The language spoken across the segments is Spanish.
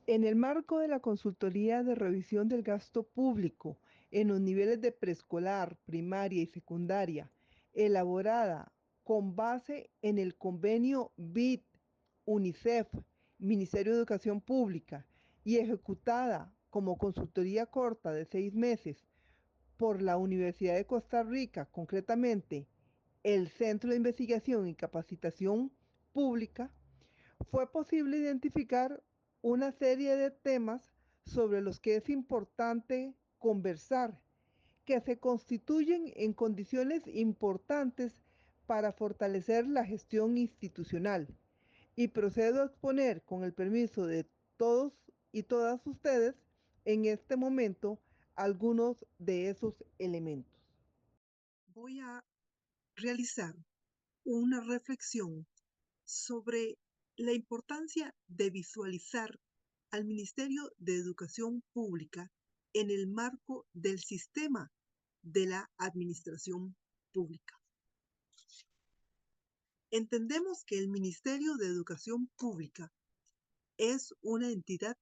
En el marco de la consultoría de revisión del gasto público en los niveles de preescolar, primaria y secundaria, elaborada con base en el convenio BID, UNICEF, Ministerio de Educación Pública y ejecutada como consultoría corta de 6 meses por la Universidad de Costa Rica, concretamente el Centro de Investigación y Capacitación Pública, fue posible identificar una serie de temas sobre los que es importante conversar, que se constituyen en condiciones importantes para fortalecer la gestión institucional. Y procedo a exponer, con el permiso de todos y todas ustedes, en este momento algunos de esos elementos. Voy a realizar una reflexión sobre la importancia de visualizar al Ministerio de Educación Pública en el marco del sistema de la administración pública. Entendemos que el Ministerio de Educación Pública es una entidad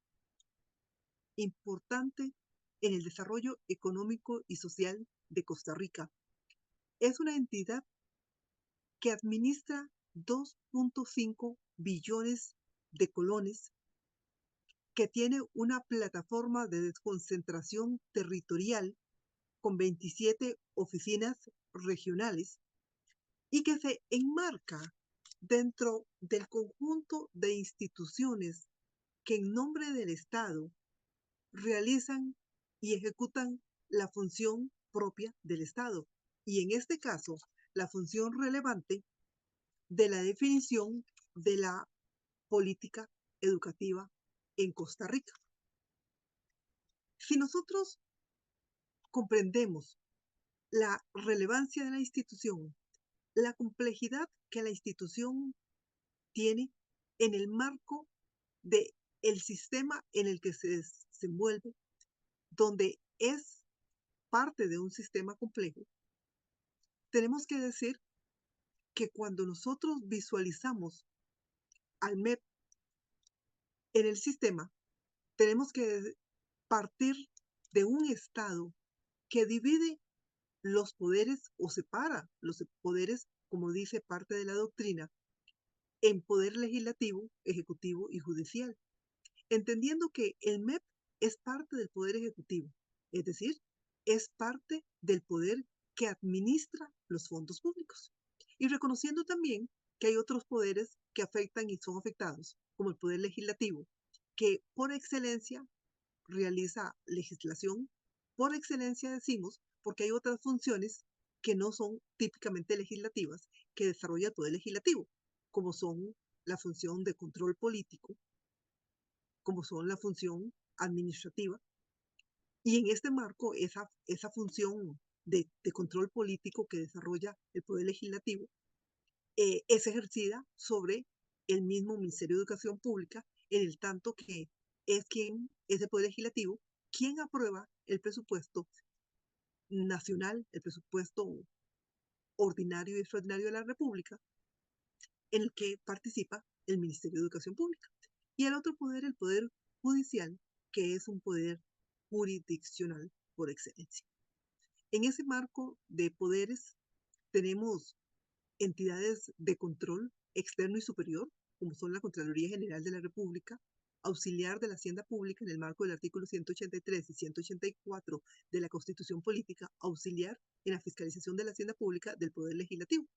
importante en el desarrollo económico y social de Costa Rica. Es una entidad que administra 2.5 billones de colones, que tiene una plataforma de desconcentración territorial con 27 oficinas regionales y que se enmarca dentro del conjunto de instituciones que en nombre del Estado realizan y ejecutan la función propia del Estado. Y en este caso, la función relevante de la definición de la política educativa en Costa Rica. Si nosotros comprendemos la relevancia de la institución, la complejidad que la institución tiene en el marco del sistema en el que se desenvuelve, donde es parte de un sistema complejo, tenemos que decir que cuando nosotros visualizamos al MEP en el sistema, tenemos que partir de un Estado que divide los poderes o separa los poderes, como dice parte de la doctrina, en poder legislativo, ejecutivo y judicial, entendiendo que el MEP es parte del poder ejecutivo, es decir, es parte del poder que administra los fondos públicos, y reconociendo también que hay otros poderes que afectan y son afectados, como el poder legislativo, que por excelencia realiza legislación, por excelencia decimos, porque hay otras funciones que no son típicamente legislativas, que desarrolla el poder legislativo, como son la función de control político, como son la función administrativa. Y en este marco, esa función de control político que desarrolla el poder legislativo es ejercida sobre el mismo Ministerio de Educación Pública, en el tanto que es quien es el Poder Legislativo, quien aprueba el presupuesto nacional, el presupuesto ordinario y extraordinario de la República, en el que participa el Ministerio de Educación Pública. Y el otro poder, el Poder Judicial, que es un poder jurisdiccional por excelencia. En ese marco de poderes tenemos entidades de control externo y superior, como son la Contraloría General de la República, auxiliar de la Hacienda Pública en el marco del artículo 183 y 184 de la Constitución Política, auxiliar en la fiscalización de la Hacienda Pública del Poder Legislativo,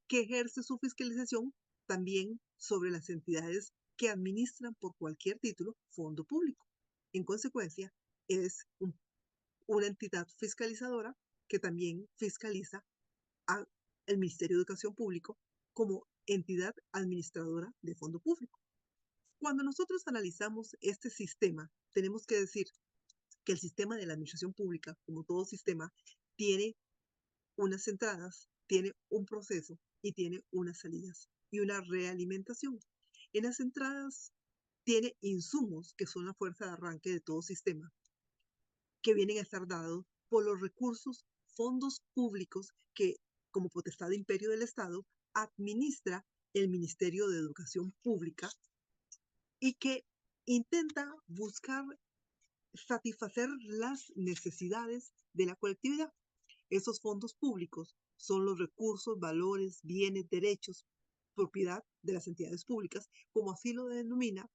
que ejerce su fiscalización también sobre las entidades que administran por cualquier título fondo público. En consecuencia, es una entidad fiscalizadora que también fiscaliza al Ministerio de Educación Pública como entidad administradora de fondo público. Cuando nosotros analizamos este sistema, tenemos que decir que el sistema de la administración pública, como todo sistema, tiene unas entradas, tiene un proceso y tiene unas salidas y una realimentación. En las entradas tiene insumos que son la fuerza de arranque de todo sistema, que vienen a estar dados por los recursos, fondos públicos que, como potestad de imperio del Estado, administra el Ministerio de Educación Pública y que intenta buscar satisfacer las necesidades de la colectividad. Esos fondos públicos son los recursos, valores, bienes, derechos, propiedad de las entidades públicas, como así lo denomina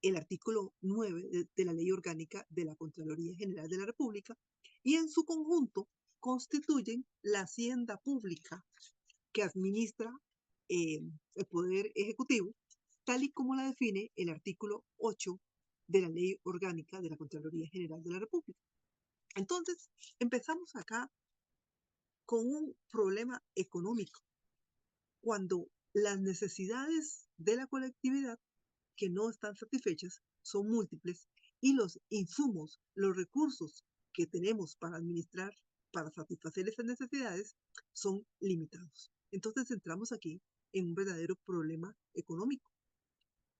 el artículo 9 de la Ley Orgánica de la Contraloría General de la República, y en su conjunto constituyen la hacienda pública que administra el Poder Ejecutivo, tal y como la define el artículo 8 de la Ley Orgánica de la Contraloría General de la República. Entonces, empezamos acá con un problema económico, cuando las necesidades de la colectividad que no están satisfechas son múltiples y los insumos, los recursos que tenemos para administrar, para satisfacer esas necesidades, son limitados. Entonces entramos aquí en un verdadero problema económico.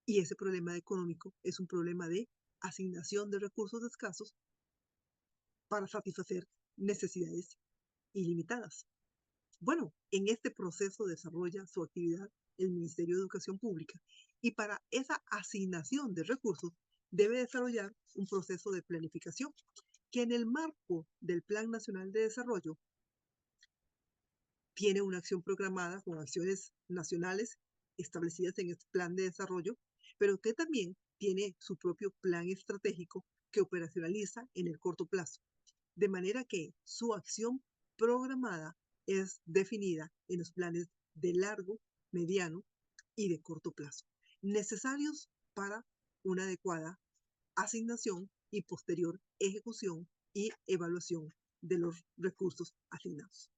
Y ese problema económico es un problema de asignación de recursos escasos para satisfacer necesidades ilimitadas. Bueno, en este proceso desarrolla su actividad el Ministerio de Educación Pública y para esa asignación de recursos debe desarrollar un proceso de planificación que en el marco del Plan Nacional de Desarrollo tiene una acción programada con acciones nacionales establecidas en este plan de desarrollo, pero que también tiene su propio plan estratégico que operacionaliza en el corto plazo, de manera que su acción programada es definida en los planes de largo, mediano y de corto plazo, necesarios para una adecuada asignación y posterior ejecución y evaluación de los recursos asignados.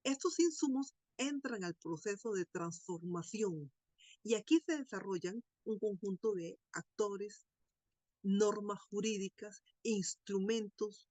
Estos insumos entran al proceso de transformación y aquí se desarrollan un conjunto de actores, normas jurídicas, instrumentos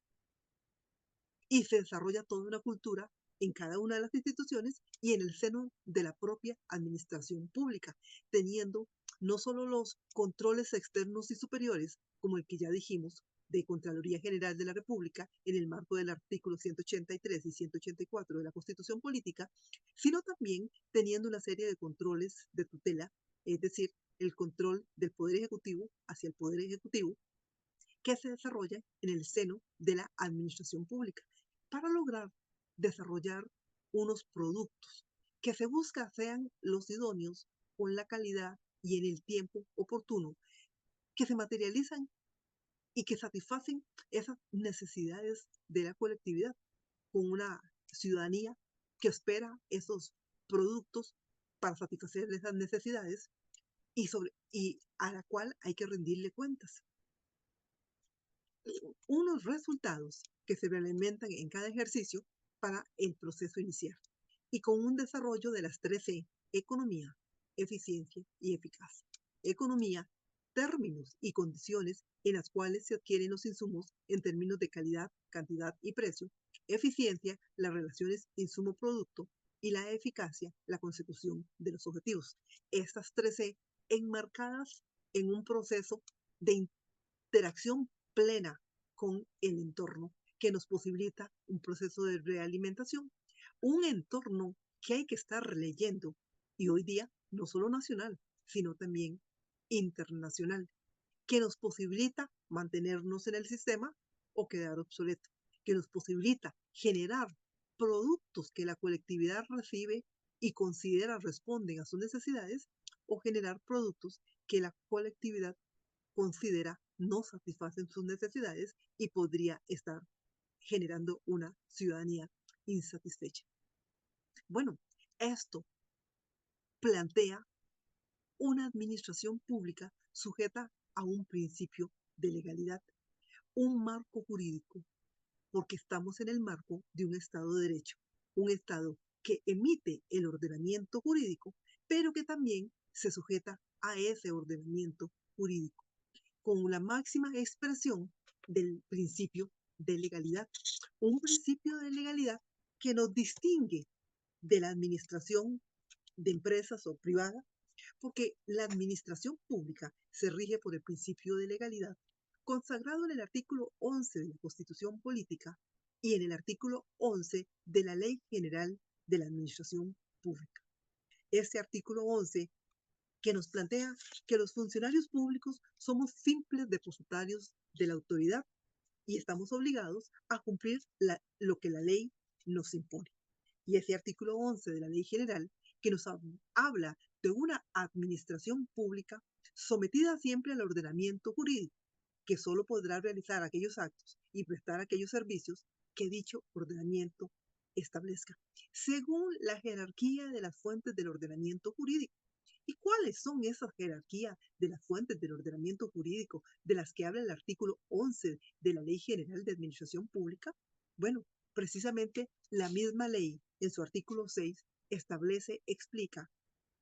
y se desarrolla toda una cultura en cada una de las instituciones y en el seno de la propia administración pública, teniendo no solo los controles externos y superiores, como el que ya dijimos, de Contraloría General de la República en el marco del artículo 183 y 184 de la Constitución Política, sino también teniendo una serie de controles de tutela, es decir, el control del Poder Ejecutivo hacia el Poder Ejecutivo, que se desarrolla en el seno de la administración pública para lograr desarrollar unos productos que se busca sean los idóneos con la calidad y en el tiempo oportuno, que se materializan y que satisfacen esas necesidades de la colectividad con una ciudadanía que espera esos productos para satisfacer esas necesidades y a la cual hay que rendirle cuentas. Unos resultados que se realimentan en cada ejercicio para el proceso inicial y con un desarrollo de las 3 E: economía, eficiencia y eficacia. Economía, términos y condiciones en las cuales se adquieren los insumos en términos de calidad, cantidad y precio. Eficiencia, las relaciones insumo-producto. Y la eficacia, la consecución de los objetivos. Estas 3 E enmarcadas en un proceso de interacción plena con el entorno que nos posibilita un proceso de realimentación, un entorno que hay que estar leyendo y hoy día no solo nacional, sino también internacional, que nos posibilita mantenernos en el sistema o quedar obsoleto, que nos posibilita generar productos que la colectividad recibe y considera responden a sus necesidades o generar productos que la colectividad considera no satisfacen sus necesidades y podría estar generando una ciudadanía insatisfecha. Bueno, esto plantea una administración pública sujeta a un principio de legalidad, un marco jurídico, porque estamos en el marco de un Estado de Derecho, un Estado que emite el ordenamiento jurídico, pero que también se sujeta a ese ordenamiento jurídico con la máxima expresión del principio de legalidad. Un principio de legalidad que nos distingue de la administración de empresas o privada, porque la administración pública se rige por el principio de legalidad consagrado en el artículo 11 de la Constitución Política y en el artículo 11 de la Ley General de la Administración Pública. Este artículo 11 que nos plantea que los funcionarios públicos somos simples depositarios de la autoridad y estamos obligados a cumplir lo que la ley nos impone. Y ese artículo 11 de la Ley General que nos habla de una administración pública sometida siempre al ordenamiento jurídico, que solo podrá realizar aquellos actos y prestar aquellos servicios que dicho ordenamiento establezca, según la jerarquía de las fuentes del ordenamiento jurídico. ¿Y cuáles son esas jerarquías de las fuentes del ordenamiento jurídico de las que habla el artículo 11 de la Ley General de Administración Pública? Bueno, precisamente la misma ley en su artículo 6 establece, explica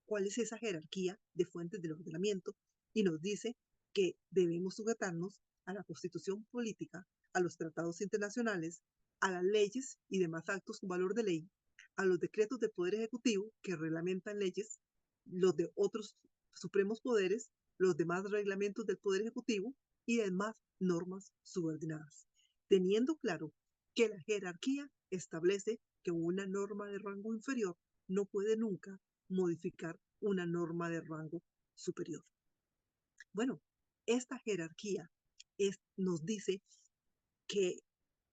cuál es esa jerarquía de fuentes del ordenamiento y nos dice que debemos sujetarnos a la Constitución política, a los tratados internacionales, a las leyes y demás actos con valor de ley, a los decretos del Poder Ejecutivo que reglamentan leyes, los de otros supremos poderes, los demás reglamentos del Poder Ejecutivo y demás normas subordinadas, teniendo claro que la jerarquía establece que una norma de rango inferior no puede nunca modificar una norma de rango superior. Bueno, esta jerarquía nos dice que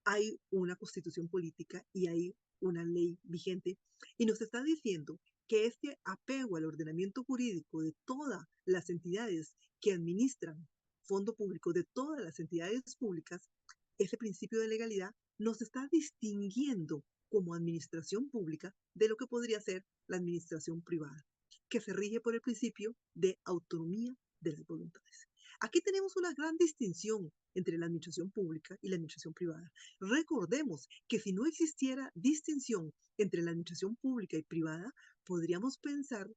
hay una constitución política y hay una ley vigente y nos está diciendo que este apego al ordenamiento jurídico de todas las entidades que administran fondo público, de todas las entidades públicas, ese principio de legalidad nos está distinguiendo como administración pública de lo que podría ser la administración privada, que se rige por el principio de autonomía de las voluntades. Aquí tenemos una gran distinción entre la administración pública y la administración privada. Recordemos que si no existiera distinción entre la administración pública y privada, podríamos pensar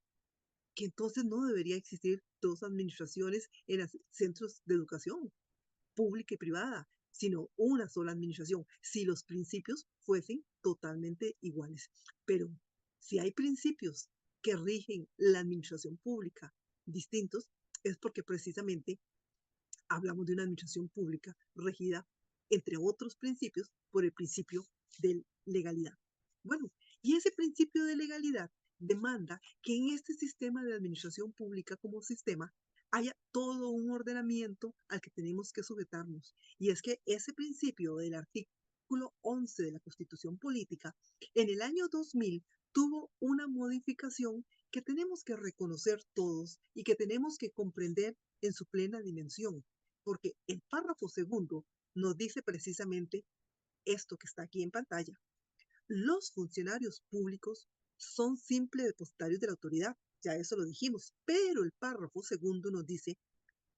que entonces no debería existir dos administraciones en los centros de educación, pública y privada, sino una sola administración, si los principios fuesen totalmente iguales. Pero si hay principios que rigen la administración pública distintos, es porque precisamente hablamos de una administración pública regida, entre otros principios, por el principio de legalidad. Bueno, y ese principio de legalidad demanda que en este sistema de administración pública como sistema haya todo un ordenamiento al que tenemos que sujetarnos. Y es que ese principio del artículo 11 de la Constitución Política en el año 2000 tuvo una modificación que tenemos que reconocer todos y que tenemos que comprender en su plena dimensión, porque el párrafo segundo nos dice precisamente esto que está aquí en pantalla. Los funcionarios públicos son simples depositarios de la autoridad, ya eso lo dijimos, pero el párrafo segundo nos dice,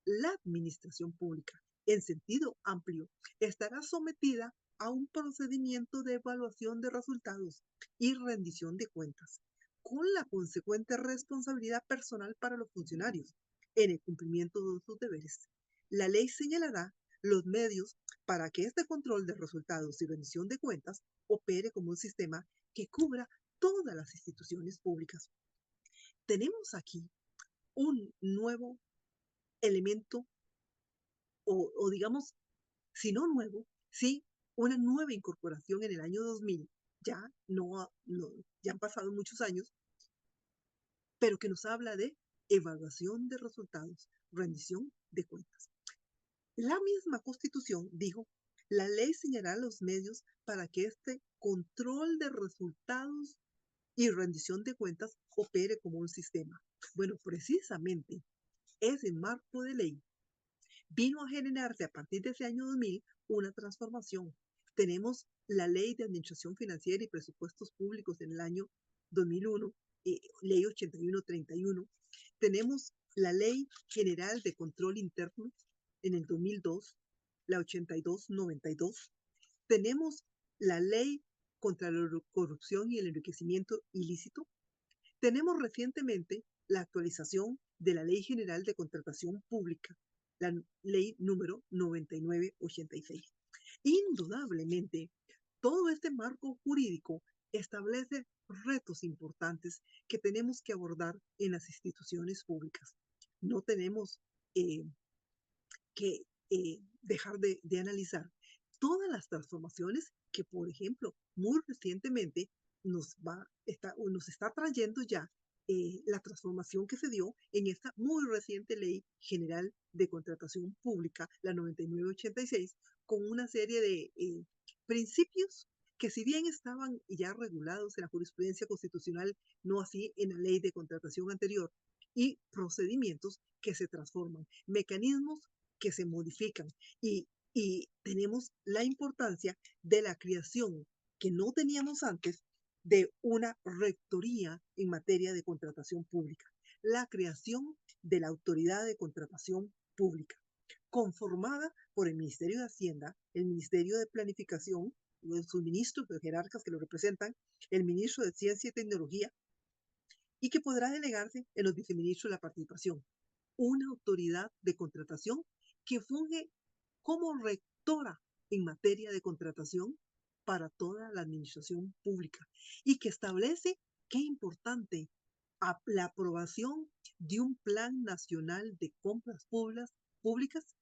la administración pública, en sentido amplio, estará sometida a un procedimiento de evaluación de resultados y rendición de cuentas, con la consecuente responsabilidad personal para los funcionarios en el cumplimiento de sus deberes. La ley señalará los medios para que este control de resultados y rendición de cuentas opere como un sistema que cubra todas las instituciones públicas. Tenemos aquí un nuevo elemento o digamos, si no nuevo, sí una nueva incorporación en el año 2000, ya, ya han pasado muchos años, pero que nos habla de evaluación de resultados, rendición de cuentas. La misma Constitución dijo, la ley señalará los medios para que este control de resultados y rendición de cuentas opere como un sistema. Bueno, precisamente ese marco de ley vino a generarse a partir de ese año 2000 una transformación. Tenemos la Ley de Administración Financiera y Presupuestos Públicos en el año 2001, Ley 8131. Tenemos la Ley General de Control Interno en el 2002, la 8292. Tenemos la Ley contra la Corrupción y el Enriquecimiento Ilícito. Tenemos recientemente la actualización de la Ley General de Contratación Pública, la ley número 9986. Indudablemente, todo este marco jurídico establece retos importantes que tenemos que abordar en las instituciones públicas. No tenemos eh, que dejar de analizar todas las transformaciones que, por ejemplo, muy recientemente nos está trayendo ya la transformación que se dio en esta muy reciente Ley General de Contratación Pública, la 9986, con una serie de principios que si bien estaban ya regulados en la jurisprudencia constitucional, no así en la ley de contratación anterior, y procedimientos que se transforman, mecanismos que se modifican y tenemos la importancia de la creación que no teníamos antes de una rectoría en materia de contratación pública, la creación de la Autoridad de Contratación Pública, conformada por el Ministerio de Hacienda, el Ministerio de Planificación, sus ministros de jerarcas que lo representan, el ministro de Ciencia y Tecnología, y que podrá delegarse en los viceministros de la participación. Una autoridad de contratación que funge como rectora en materia de contratación para toda la administración pública y que establece, qué importante, la aprobación de un plan nacional de compras públicas,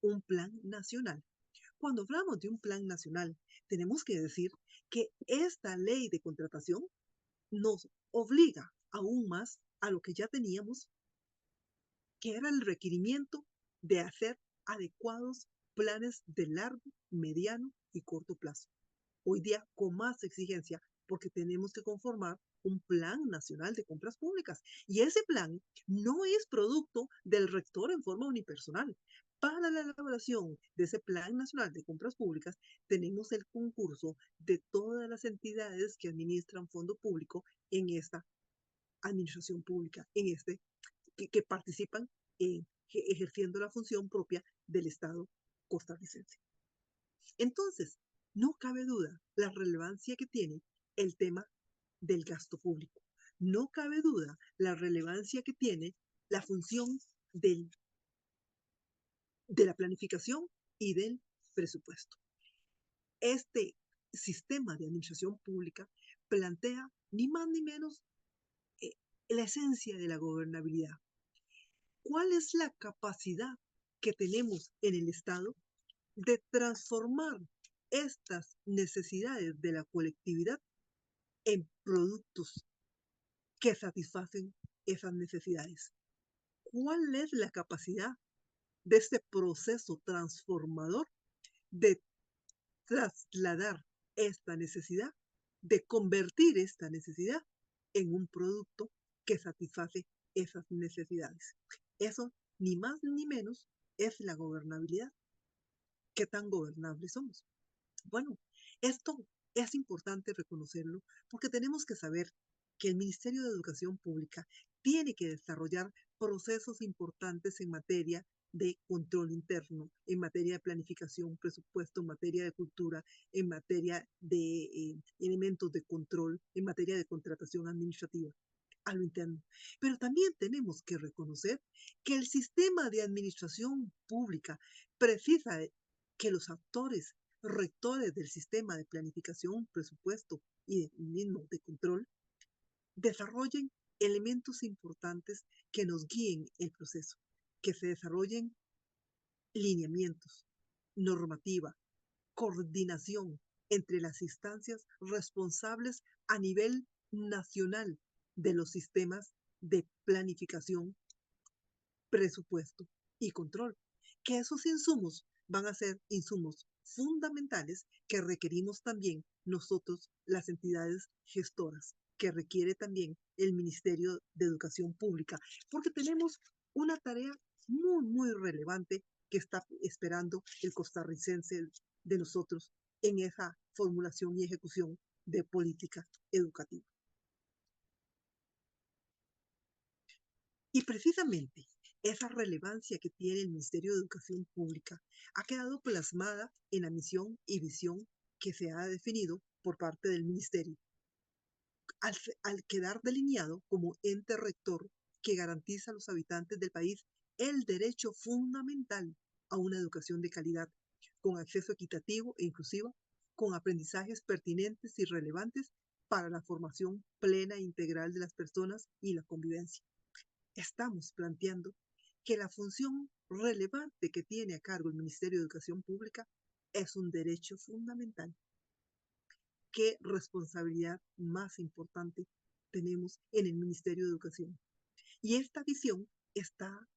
un plan nacional. Cuando hablamos de un plan nacional, tenemos que decir que esta ley de contratación nos obliga aún más a lo que ya teníamos, que era el requerimiento de hacer adecuados planes de largo, mediano y corto plazo. Hoy día con más exigencia porque tenemos que conformar un plan nacional de compras públicas. Y ese plan no es producto del rector en forma unipersonal. Para la elaboración de ese plan nacional de compras públicas, tenemos el concurso de todas las entidades que administran fondo público en esta administración pública, que participan ejerciendo la función propia del Estado costarricense. Entonces, no cabe duda la relevancia que tiene el tema del gasto público. No cabe duda la relevancia que tiene la función de la planificación y del presupuesto. Este sistema de administración pública plantea ni más ni menos eh, la esencia de la gobernabilidad. ¿Cuál es la capacidad que tenemos en el Estado de transformar estas necesidades de la colectividad en productos que satisfacen esas necesidades? ¿Cuál es la capacidad de este proceso transformador de trasladar esta necesidad, de convertir esta necesidad en un producto que satisface esas necesidades? Eso, ni más ni menos, es la gobernabilidad. ¿Qué tan gobernables somos? Bueno, esto es importante reconocerlo porque tenemos que saber que el Ministerio de Educación Pública tiene que desarrollar procesos importantes en materia de control interno, en materia de planificación, presupuesto, en materia de cultura, en materia de elementos de control, en materia de contratación administrativa a lo interno. Pero también tenemos que reconocer que el sistema de administración pública precisa que los actores rectores del sistema de planificación, presupuesto y mismo de control desarrollen elementos importantes que nos guíen el proceso, que se desarrollen lineamientos, normativa, coordinación entre las instancias responsables a nivel nacional de los sistemas de planificación, presupuesto y control, que esos insumos van a ser insumos fundamentales que requerimos también nosotros, las entidades gestoras, que requiere también el Ministerio de Educación Pública, porque tenemos una tarea muy relevante que está esperando el costarricense de nosotros en esa formulación y ejecución de política educativa. Y precisamente esa relevancia que tiene el Ministerio de Educación Pública ha quedado plasmada en la misión y visión que se ha definido por parte del Ministerio, al quedar delineado como ente rector que garantiza a los habitantes del país el derecho fundamental a una educación de calidad, con acceso equitativo e inclusivo, con aprendizajes pertinentes y relevantes para la formación plena e integral de las personas y la convivencia. Estamos planteando que la función relevante que tiene a cargo el Ministerio de Educación Pública es un derecho fundamental. ¿Qué responsabilidad más importante tenemos en el Ministerio de Educación. Y esta visión está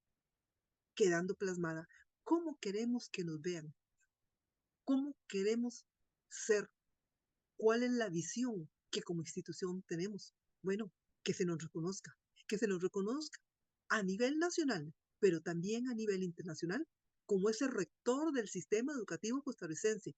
quedando plasmada. ¿Cómo queremos que nos vean? ¿Cómo queremos ser? ¿Cuál es la visión que como institución tenemos? Bueno, que se nos reconozca, que se nos reconozca a nivel nacional, pero también a nivel internacional, como ese rector del sistema educativo costarricense,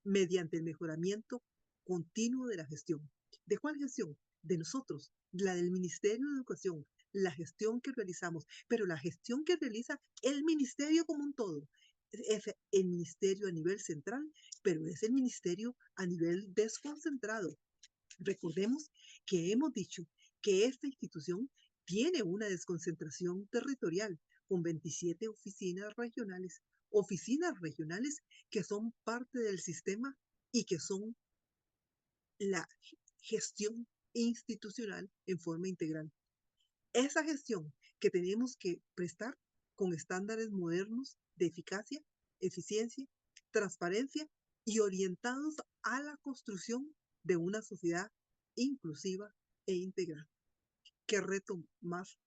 mediante el mejoramiento continuo de la gestión. ¿De cuál gestión? De nosotros, la del Ministerio de Educación, la gestión que realizamos, pero la gestión que realiza el ministerio como un todo. Es el ministerio a nivel central, pero es el ministerio a nivel desconcentrado. Recordemos que hemos dicho que esta institución tiene una desconcentración territorial con 27 oficinas regionales que son parte del sistema y que son la gestión institucional en forma integral. Esa gestión que tenemos que prestar con estándares modernos de eficacia, eficiencia, transparencia y orientados a la construcción de una sociedad inclusiva e integral. ¿Qué reto más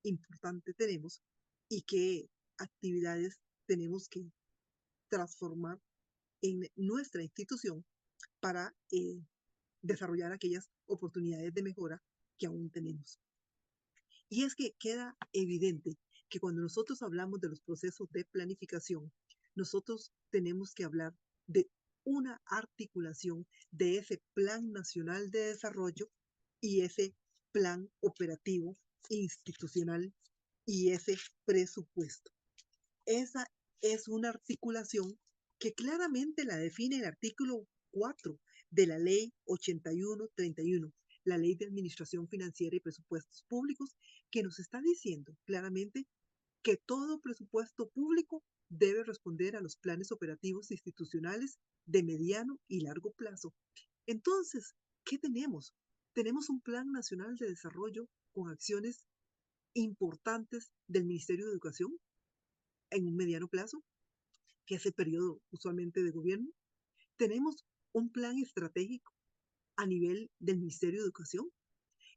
importante tenemos y qué actividades tenemos que transformar en nuestra institución para desarrollar aquellas oportunidades de mejora que aún tenemos? Y es que queda evidente que cuando nosotros hablamos de los procesos de planificación, nosotros tenemos que hablar de una articulación de ese Plan Nacional de Desarrollo y ese plan operativo institucional y ese presupuesto. Esa es una articulación que claramente la define el artículo 4 de la Ley 8131, la Ley de Administración Financiera y Presupuestos Públicos, que nos está diciendo claramente que todo presupuesto público debe responder a los planes operativos institucionales de mediano y largo plazo. Entonces, ¿qué tenemos? Tenemos un Plan Nacional de Desarrollo con acciones importantes del Ministerio de Educación en un mediano plazo, que es el periodo usualmente de gobierno. Tenemos un plan estratégico a nivel del Ministerio de Educación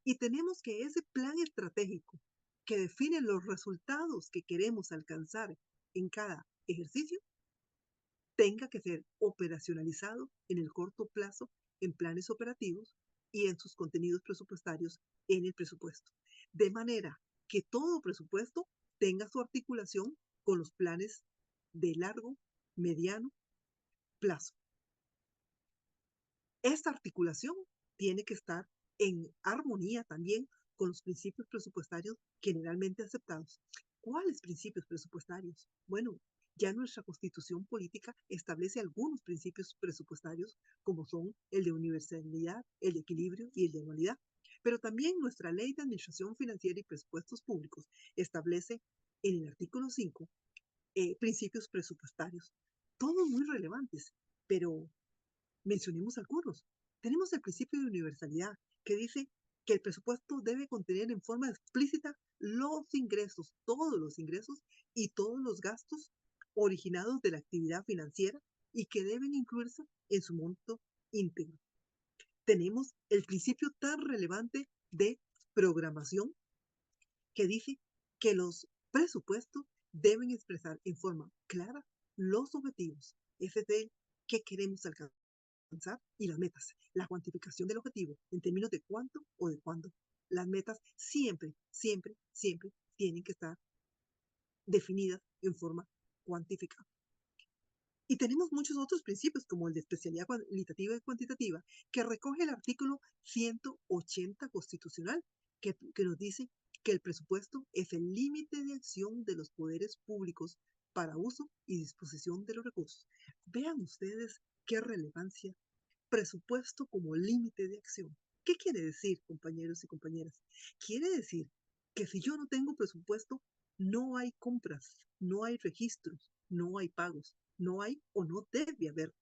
y tenemos que ese plan estratégico que define los resultados que queremos alcanzar en cada ejercicio tenga que ser operacionalizado en el corto plazo en planes operativos y en sus contenidos presupuestarios en el presupuesto. De manera que todo presupuesto tenga su articulación con los planes de largo, mediano plazo. Esta articulación tiene que estar en armonía también con los principios presupuestarios generalmente aceptados. ¿Cuáles principios presupuestarios? Bueno, ya nuestra constitución política establece algunos principios presupuestarios, como son el de universalidad, el de equilibrio y el de anualidad. Pero también nuestra ley de administración financiera y presupuestos públicos establece en el artículo 5 principios presupuestarios, todos muy relevantes, pero mencionemos algunos. Tenemos el principio de universalidad, que dice que el presupuesto debe contener en forma explícita los ingresos, todos los ingresos y todos los gastos originados de la actividad financiera y que deben incluirse en su monto íntegro. Tenemos el principio tan relevante de programación, que dice que los presupuestos deben expresar en forma clara los objetivos, es decir, qué queremos alcanzar y las metas, la cuantificación del objetivo en términos de cuánto o de cuándo. Las metas siempre, siempre, siempre tienen que estar definidas en forma cuantificada. Y tenemos muchos otros principios, como el de especialidad cualitativa y cuantitativa, que recoge el artículo 180 constitucional, que nos dice que el presupuesto es el límite de acción de los poderes públicos para uso y disposición de los recursos. Vean ustedes qué relevancia presupuesto como límite de acción. ¿Qué quiere decir, compañeros y compañeras? Quiere decir que si yo no tengo presupuesto, no hay compras, no hay registros, no hay pagos, no hay o no debe haber,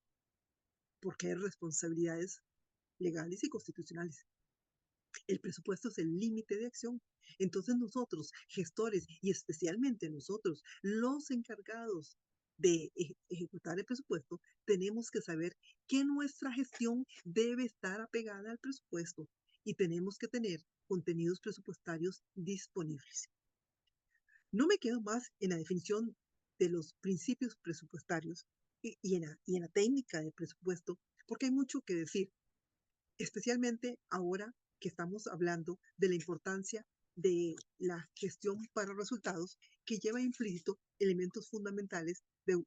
porque hay responsabilidades legales y constitucionales. El presupuesto es el límite de acción. Entonces nosotros, gestores y especialmente nosotros, los encargados de ejecutar el presupuesto, tenemos que saber que nuestra gestión debe estar apegada al presupuesto. y tenemos que tener contenidos presupuestarios disponibles. No me quedo más en la definición de los principios presupuestarios y en la técnica de presupuesto, porque hay mucho que decir, especialmente ahora que estamos hablando de la importancia de la gestión para resultados, que lleva implícito elementos fundamentales del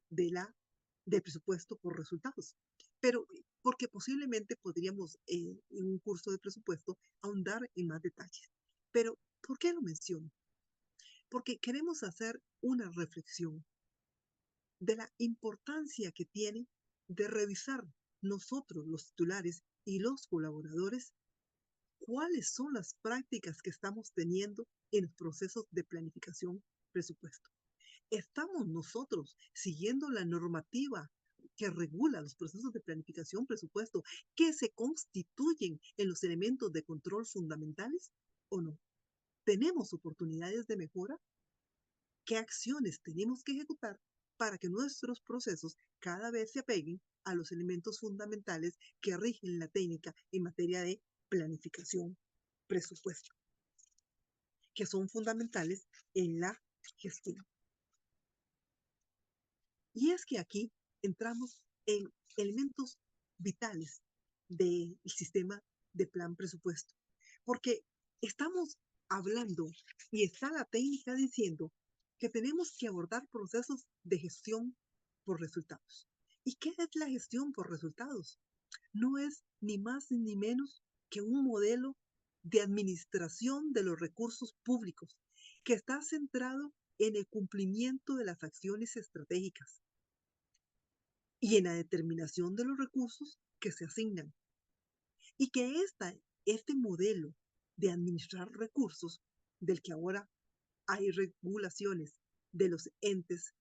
presupuesto por resultados. Pero porque posiblemente podríamos en un curso de presupuesto ahondar en más detalles. Pero, ¿por qué lo menciono? Porque queremos hacer una reflexión de la importancia que tiene de revisar nosotros, los titulares y los colaboradores, cuáles son las prácticas que estamos teniendo en los procesos de planificación presupuesto. ¿Estamos nosotros siguiendo la normativa que regula los procesos de planificación presupuesto que se constituyen en los elementos de control fundamentales o no? ¿Tenemos oportunidades de mejora? ¿Qué acciones tenemos que ejecutar para que nuestros procesos cada vez se apeguen a los elementos fundamentales que rigen la técnica en materia de planificación presupuesto, que son fundamentales en la gestión? Y es que aquí entramos en elementos vitales del sistema de plan presupuesto, porque estamos hablando y está la técnica diciendo que tenemos que abordar procesos de gestión por resultados. ¿Y qué es la gestión por resultados? No es ni más ni menos que un modelo de administración de los recursos públicos que está centrado en el cumplimiento de las acciones estratégicas y en la determinación de los recursos que se asignan. Y que este modelo de administrar recursos, del que ahora hay regulaciones de los entes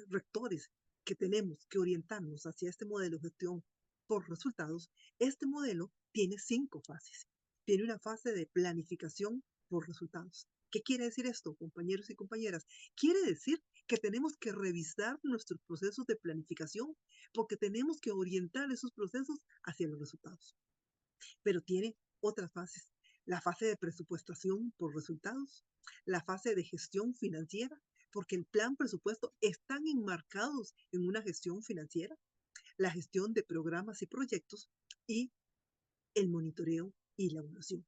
rectores que tenemos que orientarnos hacia este modelo de gestión por resultados, este modelo tiene 5 fases. Tiene una fase de planificación por resultados. ¿Qué quiere decir esto, compañeros y compañeras? Quiere decir que tenemos que revisar nuestros procesos de planificación porque tenemos que orientar esos procesos hacia los resultados. Pero tiene otras fases. La fase de presupuestación por resultados, la fase de gestión financiera, porque el plan presupuesto están enmarcados en una gestión financiera, la gestión de programas y proyectos y el monitoreo y la evaluación.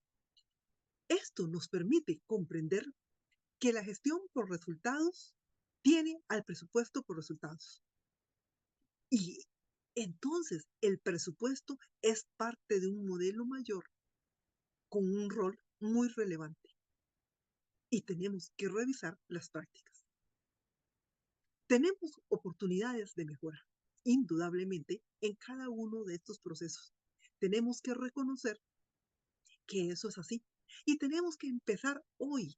Esto nos permite comprender que la gestión por resultados tiene al presupuesto por resultados. Y entonces el presupuesto es parte de un modelo mayor con un rol muy relevante y tenemos que revisar las prácticas. Tenemos oportunidades de mejora, indudablemente, en cada uno de estos procesos. Tenemos que reconocer que eso es así y tenemos que empezar hoy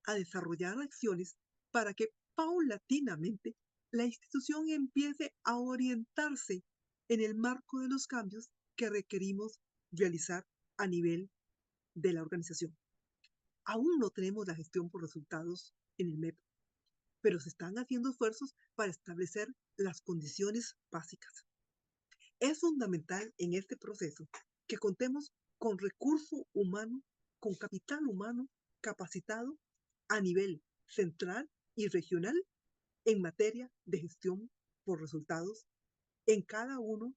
a desarrollar acciones para que paulatinamente la institución empiece a orientarse en el marco de los cambios que requerimos realizar a nivel de la organización. Aún no tenemos la gestión por resultados en el MEP, pero se están haciendo esfuerzos para establecer las condiciones básicas. Es fundamental en este proceso que contemos con recurso humano, con capital humano capacitado a nivel central y regional en materia de gestión por resultados en cada uno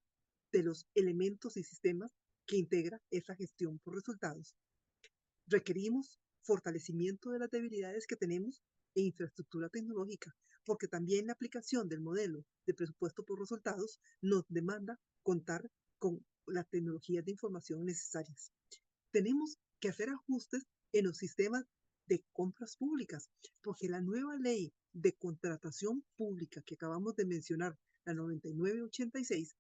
de los elementos y sistemas que integra esa gestión por resultados. Requerimos fortalecimiento de las debilidades que tenemos en infraestructura tecnológica, porque también la aplicación del modelo de presupuesto por resultados nos demanda contar con las tecnologías de información necesarias. Tenemos que hacer ajustes en los sistemas de compras públicas, porque la nueva ley de contratación pública que acabamos de mencionar, la 9986,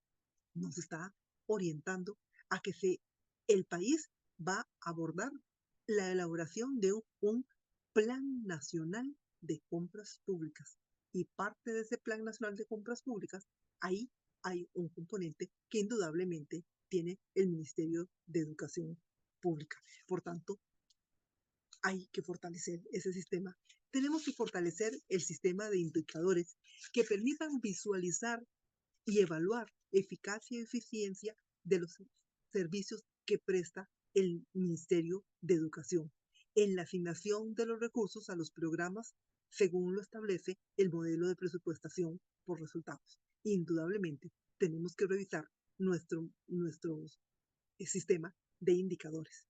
nos está orientando a que el país va a abordar la elaboración de un plan nacional de compras públicas. Y parte de ese plan nacional de compras públicas, ahí hay un componente que indudablemente tiene el Ministerio de Educación Pública. Por tanto, hay que fortalecer ese sistema. Tenemos que fortalecer el sistema de indicadores que permitan visualizar y evaluar eficacia y eficiencia de los servicios que presta el Ministerio de Educación en la asignación de los recursos a los programas según lo establece el modelo de presupuestación por resultados. Indudablemente, tenemos que revisar nuestro sistema de indicadores.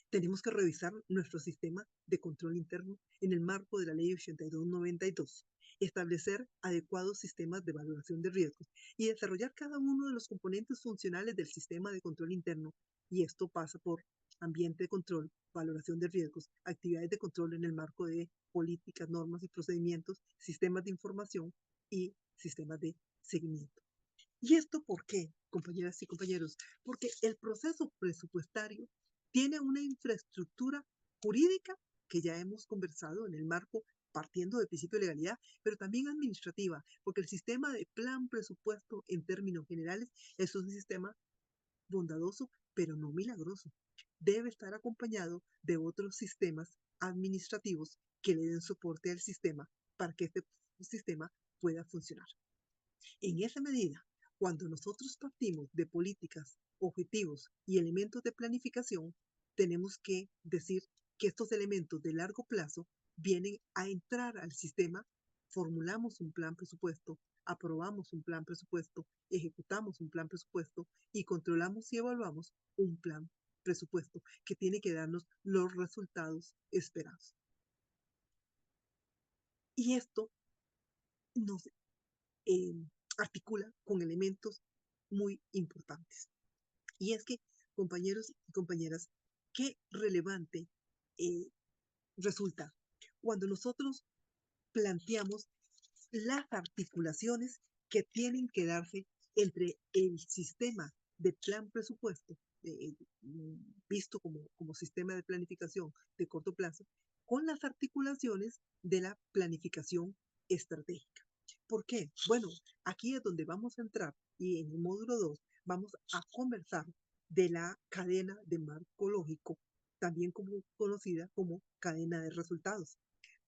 Tenemos que revisar nuestro sistema de control interno en el marco de la Ley 8292, establecer adecuados sistemas de valoración de riesgos y desarrollar cada uno de los componentes funcionales del sistema de control interno. Y esto pasa por ambiente de control, valoración de riesgos, actividades de control en el marco de políticas, normas y procedimientos, sistemas de información y sistemas de seguimiento. ¿Y esto por qué, compañeras y compañeros? Porque el proceso presupuestario tiene una infraestructura jurídica que ya hemos conversado en el marco partiendo del principio de legalidad, pero también administrativa, porque el sistema de plan presupuesto en términos generales es un sistema bondadoso, pero no milagroso. Debe estar acompañado de otros sistemas administrativos que le den soporte al sistema para que este sistema pueda funcionar. En esa medida, cuando nosotros partimos de políticas, objetivos y elementos de planificación, tenemos que decir que estos elementos de largo plazo vienen a entrar al sistema, formulamos un plan presupuesto, aprobamos un plan presupuesto, ejecutamos un plan presupuesto y controlamos y evaluamos un plan presupuesto que tiene que darnos los resultados esperados. Y esto nos eh, articula con elementos muy importantes. Y es que, compañeros y compañeras, qué relevante eh, resulta cuando nosotros planteamos las articulaciones que tienen que darse entre el sistema de plan presupuesto, visto como sistema de planificación de corto plazo, con las articulaciones de la planificación estratégica. ¿Por qué? Bueno, aquí es donde vamos a entrar y en el módulo 2 vamos a conversar de la cadena de marco lógico, también como conocida como cadena de resultados.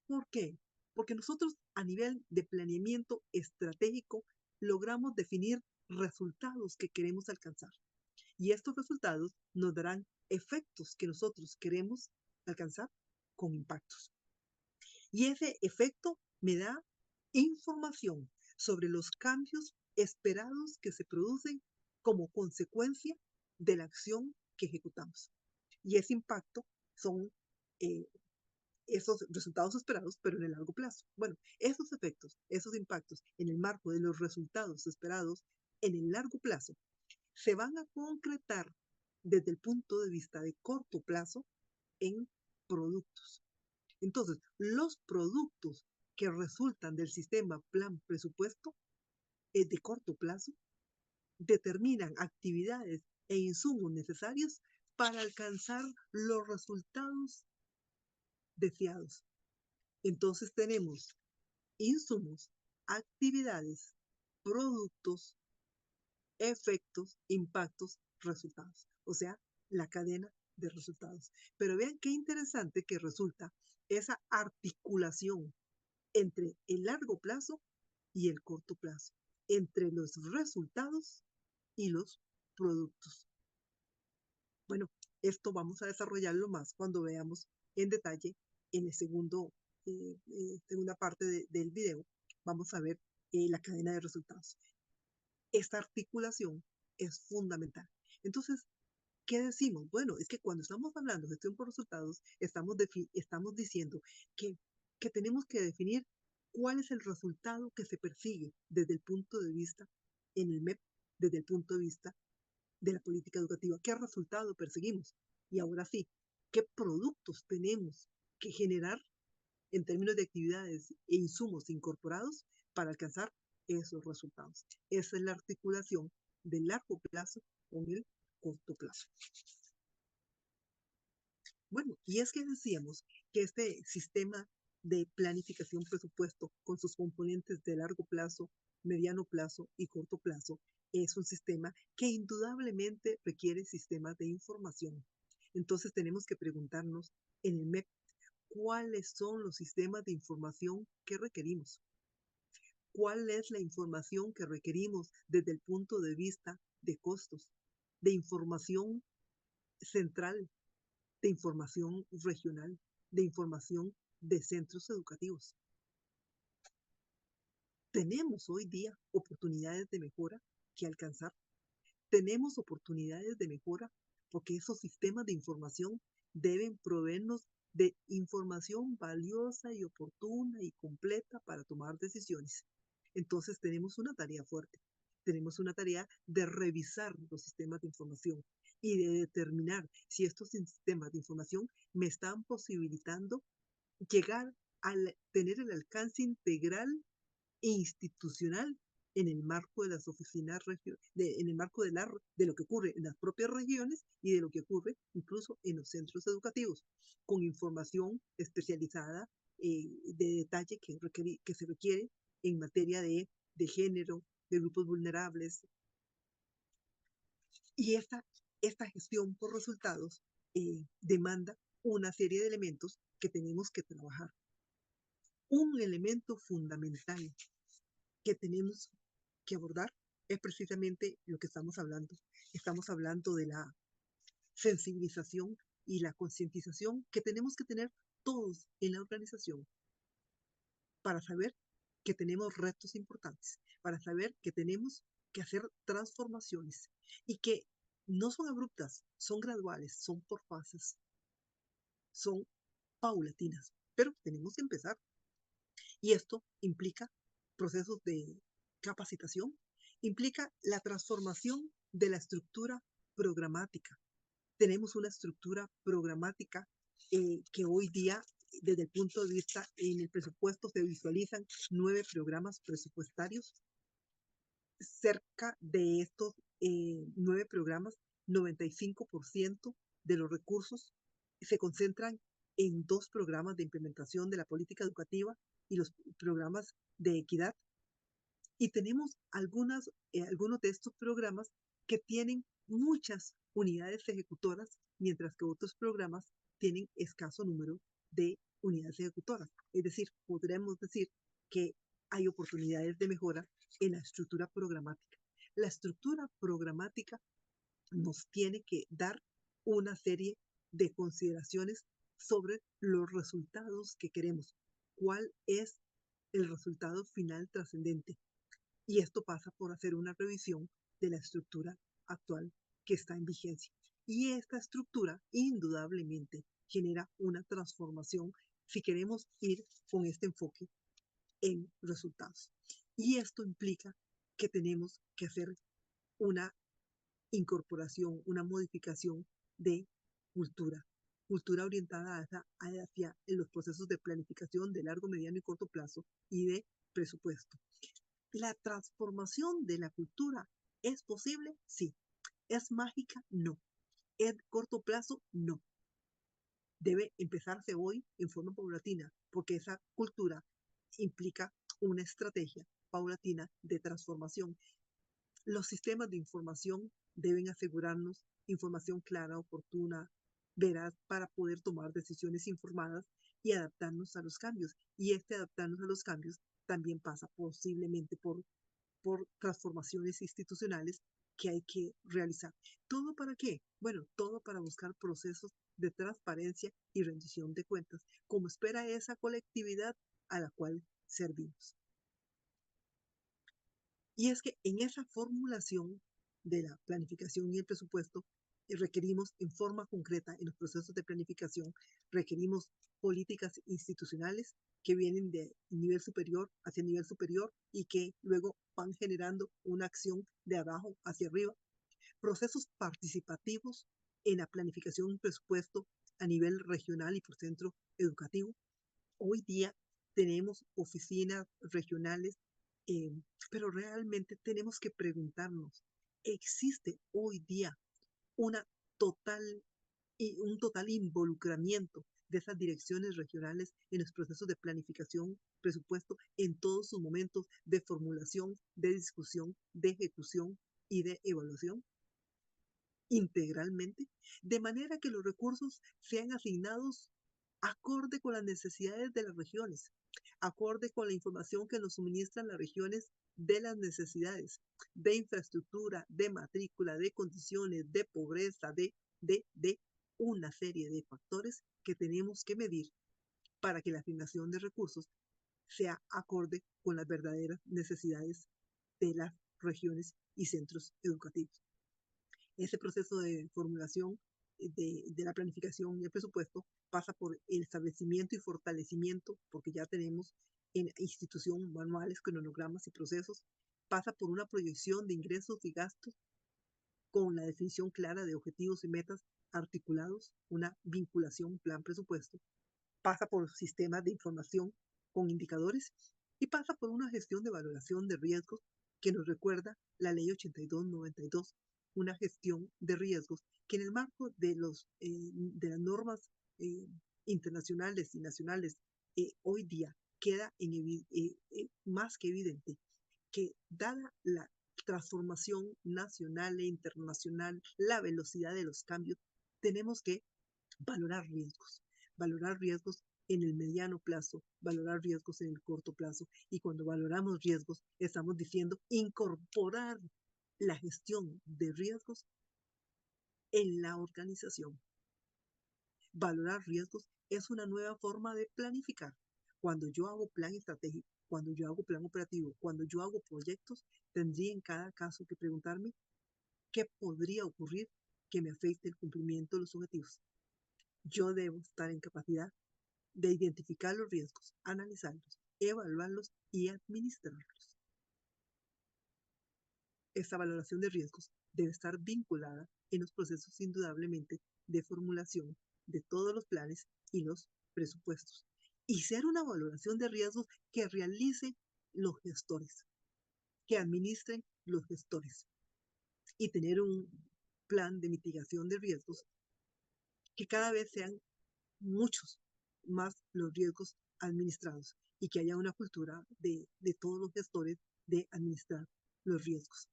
¿Por qué? Porque nosotros a nivel de planeamiento estratégico logramos definir resultados que queremos alcanzar. Y estos resultados nos darán efectos que nosotros queremos alcanzar con impactos. Y ese efecto me da información sobre los cambios esperados que se producen como consecuencia de la acción que ejecutamos. Y ese impacto son eh, esos resultados esperados, pero en el largo plazo. Bueno, esos efectos, esos impactos en el marco de los resultados esperados en el largo plazo se van a concretar desde el punto de vista de corto plazo en productos. Entonces, los productos que resultan del sistema plan presupuesto de corto plazo determinan actividades e insumos necesarios para alcanzar los resultados deseados. Entonces tenemos insumos, actividades, productos, efectos, impactos, resultados. O sea, la cadena de resultados. Pero vean qué interesante que resulta esa articulación entre el largo plazo y el corto plazo, entre los resultados y los productos. Bueno, esto vamos a desarrollarlo más cuando veamos en detalle en el segunda parte del video. Vamos a ver la cadena de resultados. Esta articulación es fundamental. Entonces, ¿qué decimos? Bueno, es que cuando estamos hablando de gestión por resultados, estamos diciendo que, que tenemos que definir cuál es el resultado que se persigue desde el punto de vista en el MEP, desde el punto de vista de la política educativa. ¿Qué resultado perseguimos? Y ahora sí, ¿qué productos tenemos que generar en términos de actividades e insumos incorporados para alcanzar esos resultados? Esa es la articulación del largo plazo con el corto plazo. Bueno, y es que decíamos que este sistema de planificación presupuesto con sus componentes de largo plazo, mediano plazo y corto plazo es un sistema que indudablemente requiere sistemas de información. Entonces tenemos que preguntarnos en el MEP cuáles son los sistemas de información que requerimos. ¿Cuál es la información que requerimos desde el punto de vista de costos, de información central de información regional, de información de centros educativos. Tenemos hoy día oportunidades de mejora que alcanzar. Tenemos oportunidades de mejora porque esos sistemas de información deben proveernos de información valiosa y oportuna y completa para tomar decisiones. Entonces tenemos una tarea fuerte. Tenemos una tarea de revisar los sistemas de información y de determinar si estos sistemas de información me están posibilitando llegar a tener el alcance integral institucional en el marco de las oficinas, en el marco de lo que ocurre en las propias regiones y de lo que ocurre incluso en los centros educativos, con información especializada de detalle que se requiere en materia de género, de grupos vulnerables. Y esta gestión por resultados demanda una serie de elementos que tenemos que trabajar. Un elemento fundamental que tenemos que abordar es precisamente lo que estamos hablando. Estamos hablando de la sensibilización y la concientización que tenemos que tener todos en la organización para saber que tenemos retos importantes, para saber que tenemos que hacer transformaciones y que no son abruptas, son graduales, son por fases, son paulatinas, pero tenemos que empezar. Y esto implica procesos de capacitación, implica la transformación de la estructura programática. Tenemos una estructura programática que hoy día, desde el punto de vista en el presupuesto, se visualizan 9 programas presupuestarios. Cerca de estos 9 programas, 95% de los recursos se concentran en 2 programas de implementación de la política educativa y los programas de equidad. Y tenemos algunos de estos programas que tienen muchas unidades ejecutoras, mientras que otros programas tienen escaso número de unidades ejecutoras. Es decir, podremos decir que hay oportunidades de mejora en la estructura programática. La estructura programática nos tiene que dar una serie de consideraciones sobre los resultados que queremos. ¿Cuál es el resultado final trascendente? Y esto pasa por hacer una revisión de la estructura actual que está en vigencia. Y esta estructura indudablemente genera una transformación si queremos ir con este enfoque en resultados. Y esto implica que tenemos que hacer una incorporación, una modificación de cultura, cultura orientada hacia los procesos de planificación de largo, mediano y corto plazo y de presupuesto. ¿La transformación de la cultura es posible? Sí. ¿Es mágica? No. ¿Es corto plazo? No. Debe empezarse hoy en forma paulatina, porque esa cultura implica una estrategia paulatina de transformación. Los sistemas de información deben asegurarnos información clara, oportuna, veraz, para poder tomar decisiones informadas y adaptarnos a los cambios. Y adaptarnos a los cambios también pasa posiblemente por transformaciones institucionales que hay que realizar. ¿Todo para qué? Bueno, todo para buscar procesos de transparencia y rendición de cuentas, como espera esa colectividad a la cual servimos. Y es que en esa formulación de la planificación y el presupuesto requerimos en forma concreta en los procesos de planificación, requerimos políticas institucionales que vienen de nivel superior hacia nivel superior y que luego van generando una acción de abajo hacia arriba, procesos participativos en la planificación y presupuesto a nivel regional y por centro educativo. Hoy día tenemos oficinas regionales, eh, pero realmente tenemos que preguntarnos, ¿existe hoy día una total un total involucramiento de esas direcciones regionales en los procesos de planificación, presupuesto, en todos sus momentos de formulación, de discusión, de ejecución y de evaluación integralmente, de manera que los recursos sean asignados acorde con las necesidades de las regiones, acorde con la información que nos suministran las regiones de las necesidades de infraestructura, de matrícula, de condiciones, de pobreza, de de una serie de factores que tenemos que medir para que la asignación de recursos sea acorde con las verdaderas necesidades de las regiones y centros educativos. Ese proceso de formulación de la planificación y el presupuesto pasa por el establecimiento y fortalecimiento, porque ya tenemos en la institución manuales, cronogramas y procesos, pasa por una proyección de ingresos y gastos con la definición clara de objetivos y metas articulados, una vinculación plan-presupuesto, pasa por sistemas de información con indicadores y pasa por una gestión de valoración de riesgos que nos recuerda la ley 8292, una gestión de riesgos que en el marco de las normas eh, internacionales y nacionales hoy día queda más que evidente que dada la transformación nacional e internacional, la velocidad de los cambios, tenemos que valorar riesgos en el mediano plazo, valorar riesgos en el corto plazo. Y cuando valoramos riesgos, estamos diciendo incorporar la gestión de riesgos en la organización. Valorar riesgos es una nueva forma de planificar. Cuando yo hago plan estratégico, cuando yo hago plan operativo, cuando yo hago proyectos, tendría en cada caso que preguntarme qué podría ocurrir que me afecte el cumplimiento de los objetivos. Yo debo estar en capacidad de identificar los riesgos, analizarlos, evaluarlos y administrarlos. Esta valoración de riesgos debe estar vinculada en los procesos indudablemente de formulación de todos los planes y los presupuestos. Y ser una valoración de riesgos que realicen los gestores, que administren los gestores. Y tener un plan de mitigación de riesgos que cada vez sean muchos más los riesgos administrados y que haya una cultura de todos los gestores de administrar los riesgos.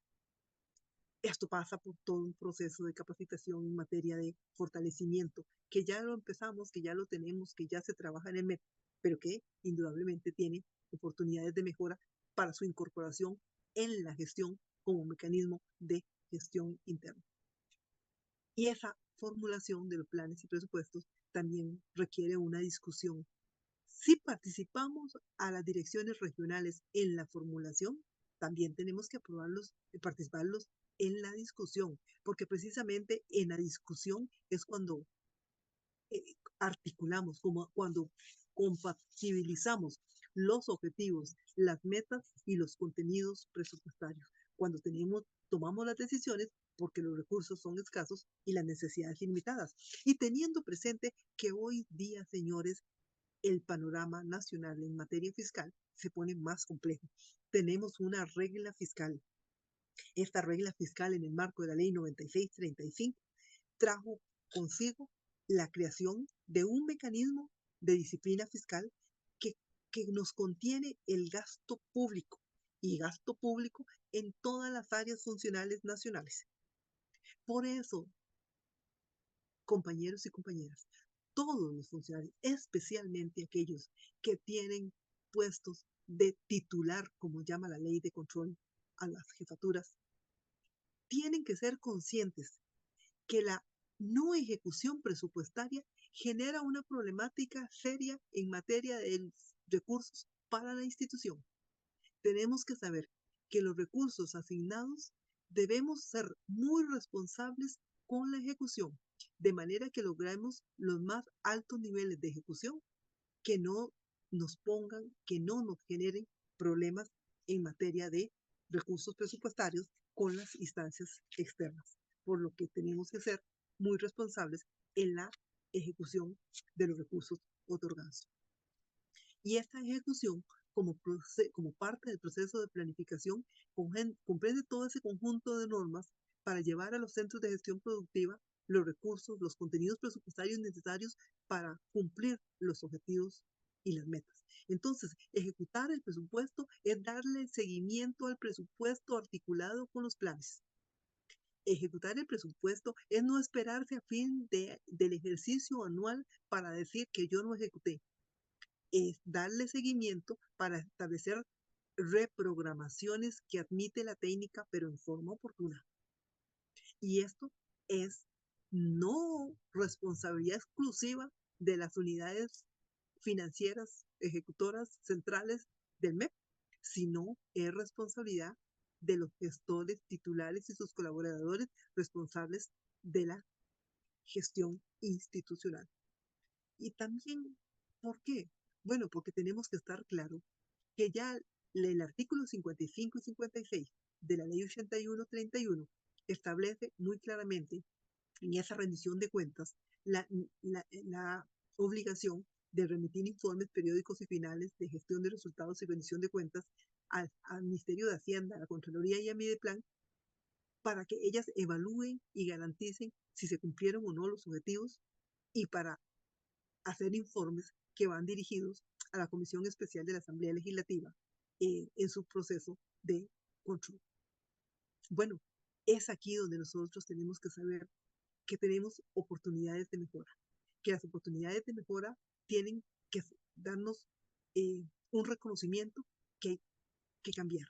Esto pasa por todo un proceso de capacitación en materia de fortalecimiento, que ya lo empezamos, que ya lo tenemos, que ya se trabaja en el MEP, pero que indudablemente tiene oportunidades de mejora para su incorporación en la gestión como mecanismo de gestión interna. Y esa formulación de los planes y presupuestos también requiere una discusión. Si participamos a las direcciones regionales en la formulación, también tenemos que aprobarlos, participarlos en la discusión, porque precisamente en la discusión es cuando articulamos, como cuando compatibilizamos los objetivos, las metas y los contenidos presupuestarios. Cuando tomamos las decisiones porque los recursos son escasos y las necesidades limitadas. Y teniendo presente que hoy día, señores, el panorama nacional en materia fiscal se pone más complejo. Tenemos una regla fiscal. Esta regla fiscal en el marco de la ley 9635 trajo consigo la creación de un mecanismo de disciplina fiscal que, que nos contiene el gasto público y gasto público en todas las áreas funcionales nacionales. Por eso, compañeros y compañeras, todos los funcionarios, especialmente aquellos que tienen puestos de titular, como llama la ley de control a las jefaturas, tienen que ser conscientes que la no ejecución presupuestaria genera una problemática seria en materia de recursos para la institución. Tenemos que saber que los recursos asignados debemos ser muy responsables con la ejecución, de manera que logremos los más altos niveles de ejecución que no nos pongan, que no nos generen problemas en materia de recursos presupuestarios con las instancias externas, por lo que tenemos que ser muy responsables en la ejecución de los recursos otorgados. Y esta ejecución, como parte del proceso de planificación, comprende todo ese conjunto de normas para llevar a los centros de gestión productiva los recursos, los contenidos presupuestarios necesarios para cumplir los objetivos y las metas. Entonces, ejecutar el presupuesto es darle seguimiento al presupuesto articulado con los planes. Ejecutar el presupuesto es no esperarse a fin del ejercicio anual para decir que yo no ejecuté. Es darle seguimiento para establecer reprogramaciones que admite la técnica, pero en forma oportuna. Y esto es no responsabilidad exclusiva de las unidades financieras, ejecutoras centrales del MEP, sino es responsabilidad de los gestores titulares y sus colaboradores responsables de la gestión institucional. Y también, ¿por qué? Bueno, porque tenemos que estar claro que ya el artículo 55 y 56 de la ley 8131 establece muy claramente en esa rendición de cuentas la obligación de remitir informes periódicos y finales de gestión de resultados y rendición de cuentas al Ministerio de Hacienda, a la Contraloría y a Mideplan para que ellas evalúen y garanticen si se cumplieron o no los objetivos y para hacer informes que van dirigidos a la Comisión Especial de la Asamblea Legislativa en su proceso de control. Bueno, es aquí donde nosotros tenemos que saber que tenemos oportunidades de mejora, que las oportunidades de mejora tienen que darnos un reconocimiento que hay que cambiar,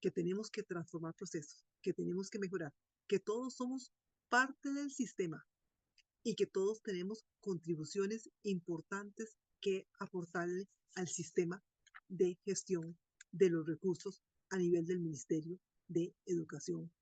que tenemos que transformar procesos, que tenemos que mejorar, que todos somos parte del sistema y que todos tenemos contribuciones importantes que aportarle al sistema de gestión de los recursos a nivel del Ministerio de Educación